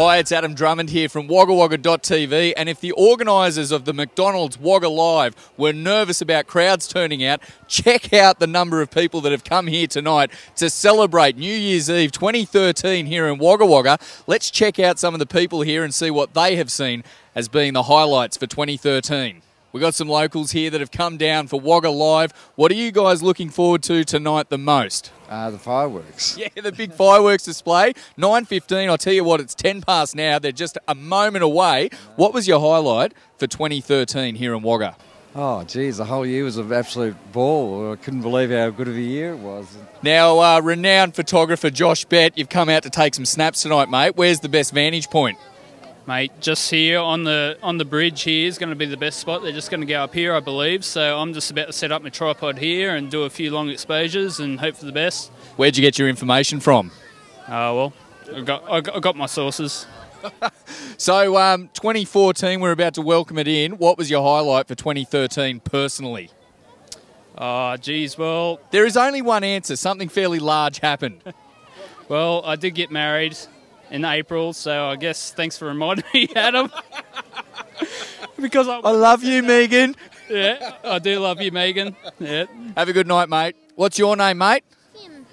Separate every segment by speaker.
Speaker 1: Hi, it's Adam Drummond here from WaggaWagga.tv, and if the organisers of the McDonald's Wagga Live were nervous about crowds turning out, check out the number of people that have come here tonight to celebrate New Year's Eve 2013 here in Wagga Wagga. Let's check out some of the people here and see what they have seen as being the highlights for 2013. We've got some locals here that have come down for Wagga Live. What are you guys looking forward to tonight the most?
Speaker 2: The fireworks.
Speaker 1: Yeah, the big fireworks display. 9:15, I'll tell you what, it's 10 past now. They're just a moment away. What was your highlight for 2013 here in Wagga?
Speaker 2: Oh, geez, the whole year was an absolute ball. I couldn't believe how good of a year it was.
Speaker 1: Now, renowned photographer Josh Bett, you've come out to take some snaps tonight, mate. Where's the best vantage point?
Speaker 3: Mate, just here on the bridge here is going to be the best spot. They're just going to go up here, I believe. So I'm just about to set up my tripod here and do a few long exposures and hope for the best.
Speaker 1: Where'd you get your information from?
Speaker 3: Well, I got my sources.
Speaker 1: So 2014, we're about to welcome it in. What was your highlight for 2013 personally?
Speaker 3: Oh, geez, well...
Speaker 1: There is only one answer. Something fairly large happened.
Speaker 3: Well, I did get married in April, so I guess thanks for reminding me, Adam. Because I
Speaker 1: love you, Megan.
Speaker 3: Yeah, I do love you, Megan. Yeah.
Speaker 1: Have a good night, mate. What's your name, mate?
Speaker 4: Tim.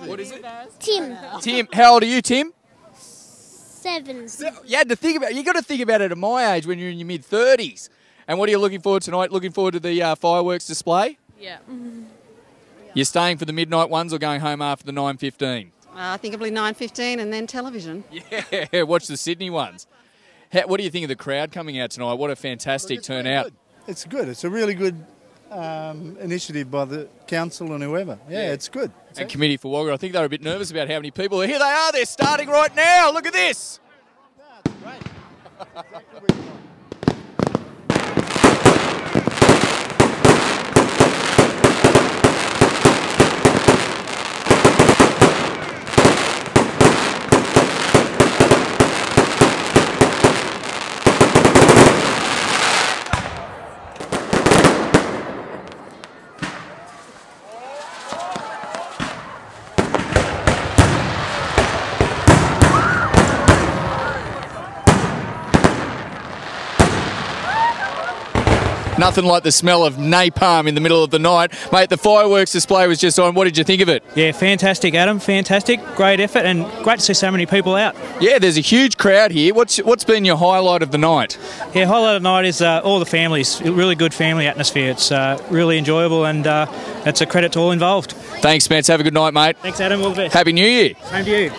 Speaker 1: What is it?
Speaker 4: Tim.
Speaker 1: Tim. How old are you, Tim?
Speaker 4: 7.
Speaker 1: You had to think about. You got to think about it at my age when you're in your mid-30s. And what are you looking forward to tonight? Looking forward to the fireworks display?
Speaker 5: Yeah.
Speaker 1: You're staying for the midnight ones or going home after the 9:15?
Speaker 5: I think it'll be 9:15 and then television.
Speaker 1: Yeah, watch the Sydney ones. What do you think of the crowd coming out tonight? What a fantastic turnout.
Speaker 6: It's good. It's a really good initiative by the council and whoever. Yeah, it's good.
Speaker 1: And Committee for Wagga, I think they're a bit nervous about how many people are. Here they are. They're starting right now. Look at this.
Speaker 6: That's great. Exactly what you want.
Speaker 1: Nothing like the smell of napalm in the middle of the night. Mate, the fireworks display was just on. What did you think of it?
Speaker 7: Yeah, fantastic, Adam. Fantastic. Great effort and great to see so many people out.
Speaker 1: Yeah, there's a huge crowd here. What's been your highlight of the night?
Speaker 7: Yeah, highlight of the night is all the families. Really good family atmosphere. It's really enjoyable and it's a credit to all involved.
Speaker 1: Thanks, Spence. Have a good night, mate.
Speaker 7: Thanks, Adam. All the best.
Speaker 1: Happy New Year.
Speaker 7: Same to you.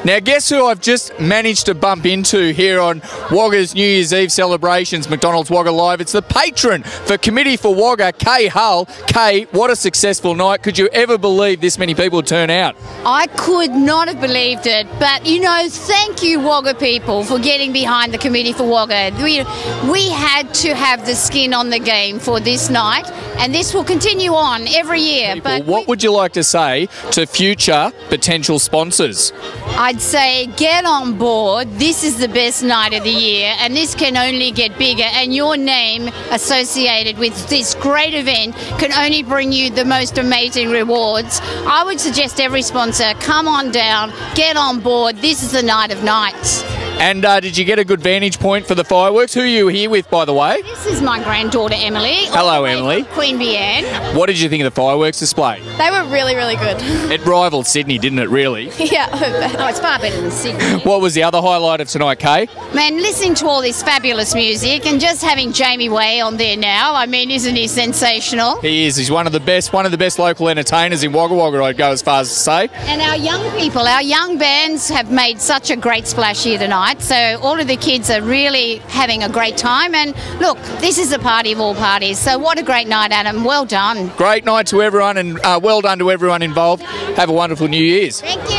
Speaker 1: Now, guess who I've just managed to bump into here on Wagga's New Year's Eve celebrations, McDonald's Wagga Live. It's the patron for Committee for Wagga, Kay Hull. Kay, what a successful night. Could you ever believe this many people turn out?
Speaker 8: I could not have believed it, but you know, thank you Wagga people for getting behind the Committee for Wagga. We had to have the skin on the game for this night, and this will continue on every year. But
Speaker 1: what would you like to say to future potential sponsors?
Speaker 8: I'd say get on board. This is the best night of the year, and this can only get bigger, and your name associated with this great event can only bring you the most amazing rewards. I would suggest every sponsor, come on down, get on board. This is the night of nights.
Speaker 1: And did you get a good vantage point for the fireworks? Who are you here with, by the way?
Speaker 8: This is my granddaughter, Emily.
Speaker 1: Hello, Emily.
Speaker 8: Queen Vianne.
Speaker 1: What did you think of the fireworks display?
Speaker 9: They were really, really good.
Speaker 1: It rivaled Sydney, didn't it, really?
Speaker 9: Yeah.
Speaker 8: Oh, it's far better than Sydney.
Speaker 1: What was the other highlight of tonight, Kay?
Speaker 8: Man, listening to all this fabulous music and just having Jamie Way on there now, I mean, isn't he sensational?
Speaker 1: He is. He's one of the best local entertainers in Wagga Wagga, I'd go as far as to say.
Speaker 8: And our young people, our young bands have made such a great splash here tonight. So all of the kids are really having a great time. And look, this is a party of all parties. So what a great night, Adam. Well done.
Speaker 1: Great night to everyone, and well done to everyone involved. Have a wonderful New Year's.
Speaker 8: Thank you.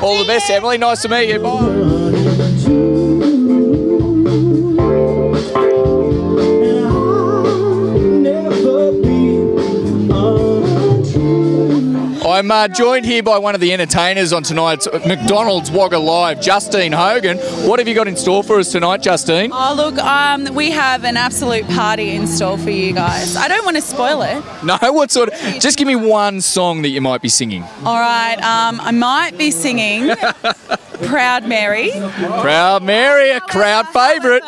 Speaker 1: All the best, Emily. Nice to meet you. Bye. I'm I'm joined here by one of the entertainers on tonight's McDonald's Wagga Live, Justine Hogan. What have you got in store for us tonight, Justine?
Speaker 9: Oh, look, we have an absolute party in store for you guys. I don't want to spoil it.
Speaker 1: No, what sort of... Just give me one song that you might be singing.
Speaker 9: All right, I might be singing Proud Mary.
Speaker 1: Proud Mary, a crowd favourite.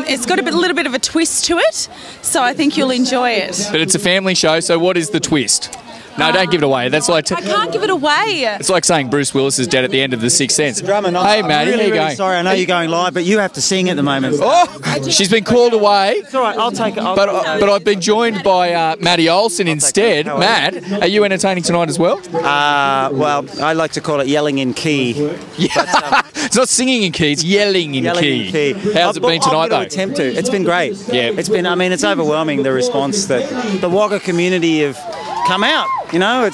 Speaker 9: It's got a little bit of a twist to it, so I think you'll enjoy it.
Speaker 1: But it's a family show, so what is the twist? No, don't give it away. That's like
Speaker 9: I can't give it away.
Speaker 1: It's like saying Bruce Willis is dead at the end of The Sixth Sense.
Speaker 10: Drummond,
Speaker 1: hey, Maddie,
Speaker 10: I'm
Speaker 1: how you
Speaker 10: really
Speaker 1: going?
Speaker 10: Sorry, I know you're going live, but you have to sing at the moment.
Speaker 1: Oh, she's been called away.
Speaker 10: It's all right, I'll take it.
Speaker 1: But I've been joined by Maddie Olsen instead. Matt, are you entertaining tonight as well?
Speaker 10: Well, I like to call it yelling in key.
Speaker 1: Yeah. But, it's not singing in key, it's yelling in key. How's it been tonight, though?
Speaker 10: Attempt to. It's been great.
Speaker 1: Yeah.
Speaker 10: It's been, I mean, it's overwhelming, the response that the Wagga community have come out. You know,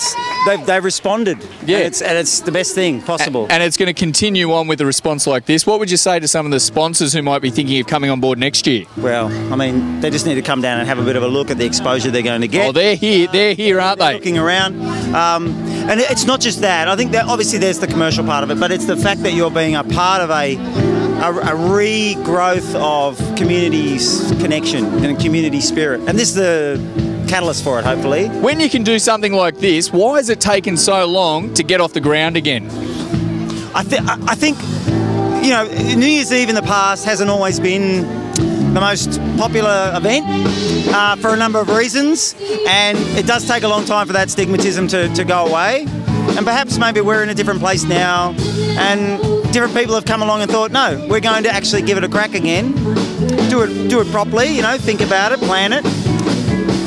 Speaker 10: they've responded.
Speaker 1: Yeah.
Speaker 10: And it's the best thing possible.
Speaker 1: And it's going to continue on with a response like this. What would you say to some of the sponsors who might be thinking of coming on board next year?
Speaker 10: Well, I mean, they just need to come down and have a bit of a look at the exposure they're going to get.
Speaker 1: Oh, they're here, aren't they?
Speaker 10: Looking around. And it's not just that. I think that obviously there's the commercial part of it, but it's the fact that you're being a part of a regrowth of community's connection and community spirit. And this is the catalyst for it, hopefully.
Speaker 1: When you can do something like this, why has it taken so long to get off the ground again?
Speaker 10: I think, you know, New Year's Eve in the past hasn't always been the most popular event for a number of reasons, and it does take a long time for that stigmatism to go away. And perhaps maybe we're in a different place now, and different people have come along and thought, no, we're going to actually give it a crack again, do it properly, you know, think about it, plan it.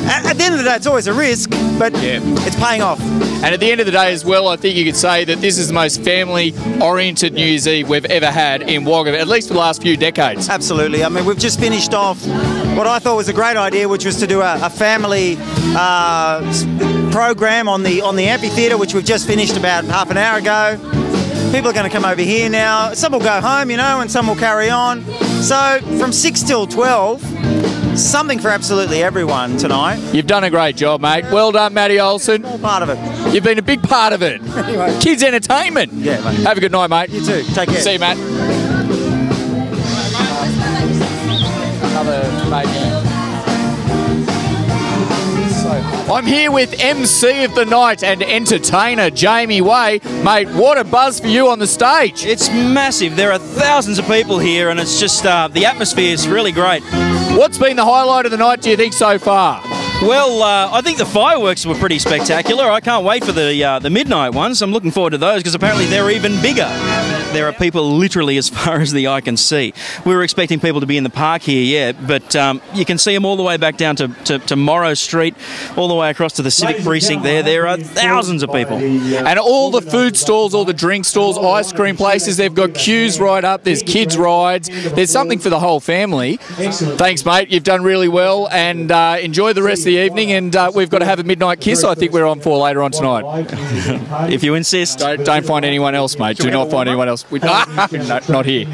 Speaker 10: At the end of the day, it's always a risk, but it's paying off.
Speaker 1: And at the end of the day as well, I think you could say that this is the most family-oriented New Year's Eve we've ever had in Wagga, at least for the last few decades.
Speaker 10: Absolutely. I mean, we've just finished off what I thought was a great idea, which was to do a family program on the amphitheatre, which we've just finished about half an hour ago. People are going to come over here now. Some will go home, you know, and some will carry on. So from 6 till 12, something for absolutely everyone tonight.
Speaker 1: You've done a great job, mate. Well done, Matty Olsen.
Speaker 10: All part of it.
Speaker 1: You've been a big part of it.
Speaker 10: Anyway.
Speaker 1: Kids entertainment.
Speaker 10: Yeah, mate.
Speaker 1: Have a good night, mate.
Speaker 10: You too. Take care.
Speaker 1: See you, Matt. Another mate. I'm here with MC of the night and entertainer Jamie Way. Mate, what a buzz for you on the stage.
Speaker 11: It's massive. There are thousands of people here, and it's just the atmosphere is really great.
Speaker 1: What's been the highlight of the night, do you think, so far?
Speaker 11: Well, I think the fireworks were pretty spectacular. I can't wait for the midnight ones. I'm looking forward to those because apparently they're even bigger. There are people literally as far as the eye can see. We were expecting people to be in the park here, yeah, but you can see them all the way back down to Morrow Street, all the way across to the Civic Precinct there. There are thousands of people.
Speaker 1: And all the food stalls, all the drink stalls, ice cream places, they've got queues right up. There's kids' rides. There's something for the whole family. Thanks, mate. You've done really well, and enjoy the rest of the evening, and we've got to have a midnight kiss I think we're on for later on tonight.
Speaker 11: If you insist.
Speaker 1: Don't find anyone else, mate. Do not find anyone else. No, not here.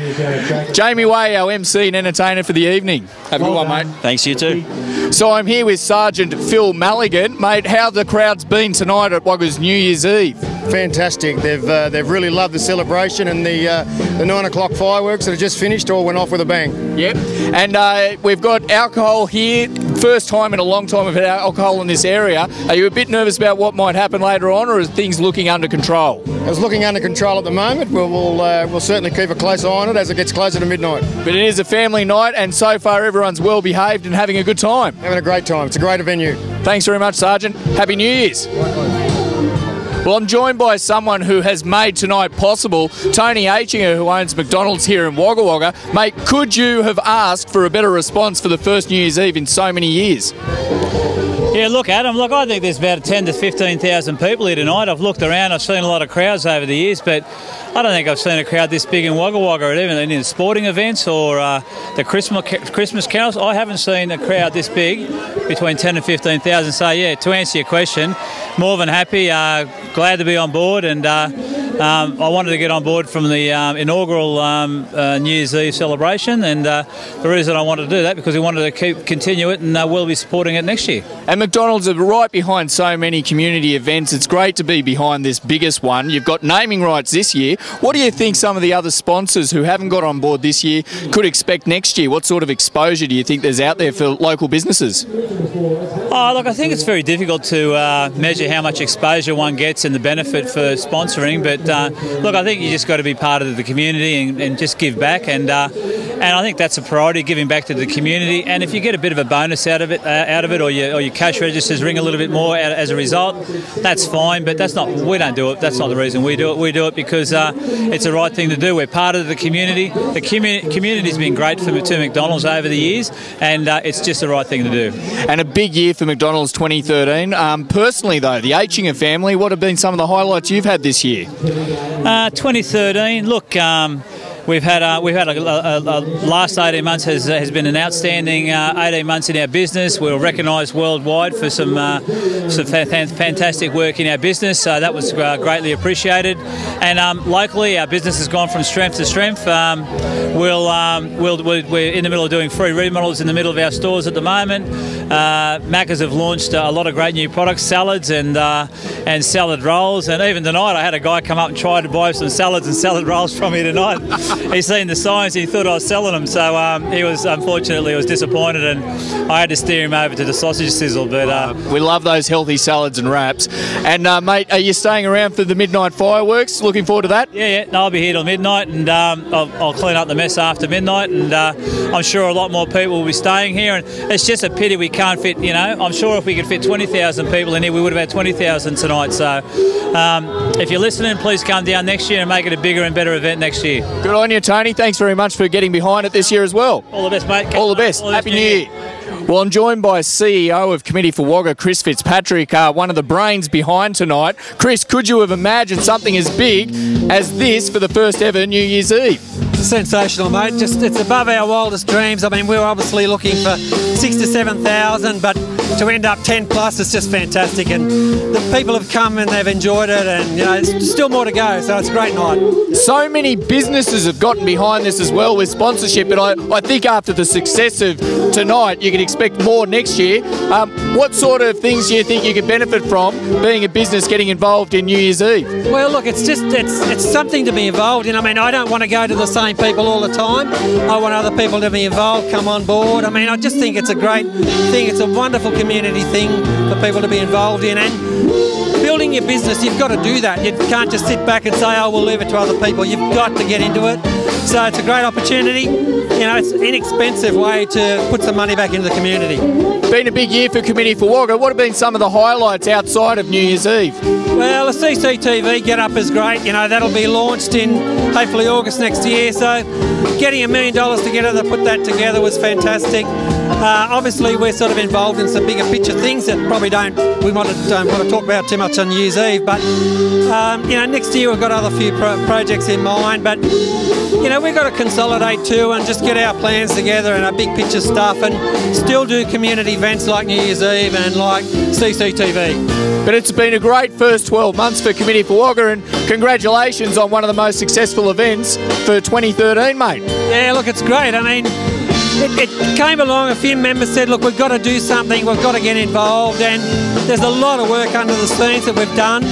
Speaker 1: Jamie Way, our MC and entertainer for the evening. Have a good one, mate.
Speaker 11: Thanks, you too.
Speaker 1: So I'm here with Sergeant Phil Maligan. Mate, how the crowd's been tonight at Wagga's New Year's Eve?
Speaker 12: Fantastic. They've really loved the celebration, and the 9 o'clock fireworks that have just finished all went off with a bang.
Speaker 1: Yep. And we've got alcohol here. First time in a long time we've had alcohol in this area. Are you a bit nervous about what might happen later on, or is things looking under control?
Speaker 12: It's looking under control at the moment. We'll certainly keep a close eye on it as it gets closer to midnight.
Speaker 1: But it is a family night, and so far everyone's well behaved and having a good time.
Speaker 12: Having a great time. It's a great venue.
Speaker 1: Thanks very much, Sergeant. Happy New Year's. Well, I'm joined by someone who has made tonight possible, Tony Aitchinger, who owns McDonald's here in Wagga Wagga. Mate, could you have asked for a better response for the first New Year's Eve in so many years?
Speaker 13: Yeah, look, Adam, I think there's about 10 to 15,000 people here tonight. I've looked around, I've seen a lot of crowds over the years, but I don't think I've seen a crowd this big in Wagga Wagga, even in sporting events or the Christmas carols. I haven't seen a crowd this big, between 10 and 15,000. So, yeah, to answer your question, more than happy, glad to be on board, and I wanted to get on board from the inaugural New Year's Eve celebration, and the reason I wanted to do that because we wanted to continue it, and we'll be supporting it next year.
Speaker 1: And McDonald's are right behind so many community events. It's great to be behind this biggest one. You've got naming rights this year. What do you think some of the other sponsors who haven't got on board this year could expect next year? What sort of exposure do you think there's out there for local businesses?
Speaker 13: Oh, look, I think it's very difficult to measure how much exposure one gets and the benefit for sponsoring, but look, I think you just got to be part of the community and just give back, and I think that's a priority, giving back to the community. And if you get a bit of a bonus out of it, or your cash registers ring a little bit more as a result, that's fine. But we don't do it. That's not the reason we do it. We do it because it's the right thing to do. We're part of the community. The community's been great to McDonald's over the years, and it's just the right thing to do.
Speaker 1: And a big year for McDonald's 2013. Personally, though, the Aitchinger family, what have been some of the highlights you've had this year?
Speaker 13: 2013. Look. We've had a last 18 months has been an outstanding 18 months in our business. We were recognised worldwide for some fantastic work in our business, so that was greatly appreciated. And locally, our business has gone from strength to strength. We're in the middle of doing free remodels in the middle of our stores at the moment. Macca's have launched a lot of great new products, salads and salad rolls. And even tonight, I had a guy come up and try to buy some salads and salad rolls from me tonight. He's seen the signs, he thought I was selling them, so he was disappointed, and I had to steer him over to the sausage sizzle. But
Speaker 1: we love those healthy salads and wraps. And mate, are you staying around for the midnight fireworks? Looking forward to that?
Speaker 13: Yeah. No, I'll be here till midnight, and I'll clean up the mess after midnight, and I'm sure a lot more people will be staying here. And it's just a pity we can't fit. I'm sure if we could fit 20,000 people in here, we would have had 20,000 tonight. So if you're listening, please come down next year and make it a bigger and better event next year.
Speaker 1: Good on you, Tony. Thanks very much for getting behind it this year as well.
Speaker 13: All the best, mate.
Speaker 1: All the best. Happy New Year. Well, I'm joined by CEO of Committee for Wagga, Chris Fitzpatrick, one of the brains behind tonight. Chris, could you have imagined something as big as this for the first ever New Year's Eve?
Speaker 14: Sensational, mate. It's above our wildest dreams. I mean, we were obviously looking for 6,000 to 7,000, but to end up 10 plus is just fantastic. And the people have come and they've enjoyed it, and there's still more to go. So it's a great night.
Speaker 1: So many businesses have gotten behind this as well with sponsorship, but I think after the success of tonight, you can expect more next year. What sort of things do you think you could benefit from being a business getting involved in New Year's Eve?
Speaker 14: Well, look, it's something to be involved in. I mean, I don't want to go to the same people all the time. I want other people to be involved, come on board. I mean, I just think it's a great thing. It's a wonderful community thing for people to be involved in. And building your business, you've got to do that. You can't just sit back and say, oh, we'll leave it to other people. You've got to get into it. So it's a great opportunity. It's an inexpensive way to put some money back into the community.
Speaker 1: Been a big year for Committee for Wagga. What have been some of the highlights outside of New Year's Eve?
Speaker 14: Well, the CCTV Get Up is great. That'll be launched in hopefully August next year. So getting $1 million together to put that together was fantastic. Obviously, we're sort of involved in some bigger picture things that probably don't want to talk about too much on New Year's Eve. But next year we've got other few projects in mind. But we've got to consolidate too and just get our plans together and our big picture stuff, and still do community events like New Year's Eve and like CCTV.
Speaker 1: But it's been a great first 12 months for Committee for Wagga, and congratulations on one of the most successful events for 2013, mate.
Speaker 14: Yeah, look, it's great. I mean, it came along, a few members said, look, we've got to do something, we've got to get involved, and there's a lot of work under the scenes that we've done.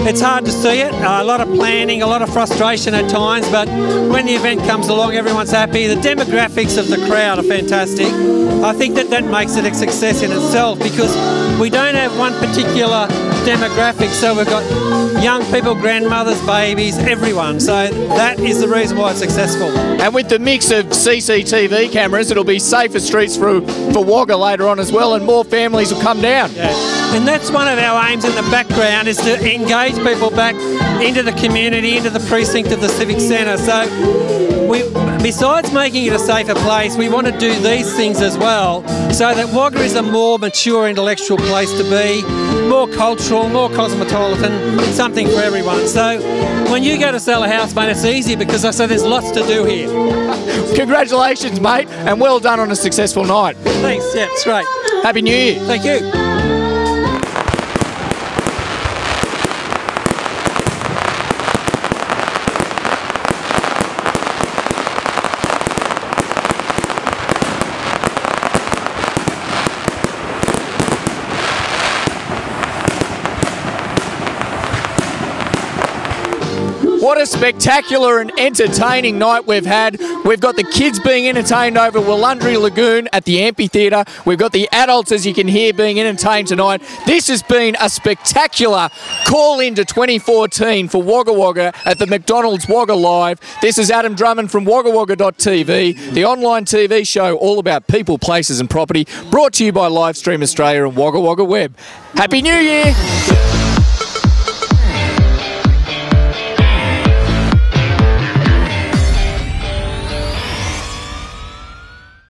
Speaker 14: It's hard to see it, a lot of planning, a lot of frustration at times, but when the event comes along, everyone's happy. The demographics of the crowd are fantastic. I think that makes it a success in itself, because we don't have one particular demographic, so we've got young people, grandmothers, babies, everyone. So that is the reason why it's successful.
Speaker 1: And with the mix of CCTV cameras, it'll be safer streets for Wagga later on as well, and more families will come down.
Speaker 14: Yeah. And that's one of our aims in the background, is to engage people back into the community, into the precinct of the Civic Centre. So besides making it a safer place, we want to do these things as well, so that Wagga is a more mature intellectual place to be, more cultural, more cosmopolitan, something for everyone. So when you go to sell a house, mate, it's easy, because I say there's lots to do here.
Speaker 1: Congratulations, mate, and well done on a successful night.
Speaker 14: Thanks, yeah, it's great.
Speaker 1: Happy New Year.
Speaker 14: Thank you.
Speaker 1: spectacular and entertaining night we've had. We've got the kids being entertained over at Wulundri Lagoon at the amphitheatre. We've got the adults, as you can hear, being entertained tonight. This has been a spectacular call into 2014 for Wagga Wagga at the McDonald's Wagga Live. This is Adam Drummond from WaggaWagga.tv, the online TV show all about people, places and property, brought to you by Livestream Australia and Wagga Wagga Web. Happy New Year!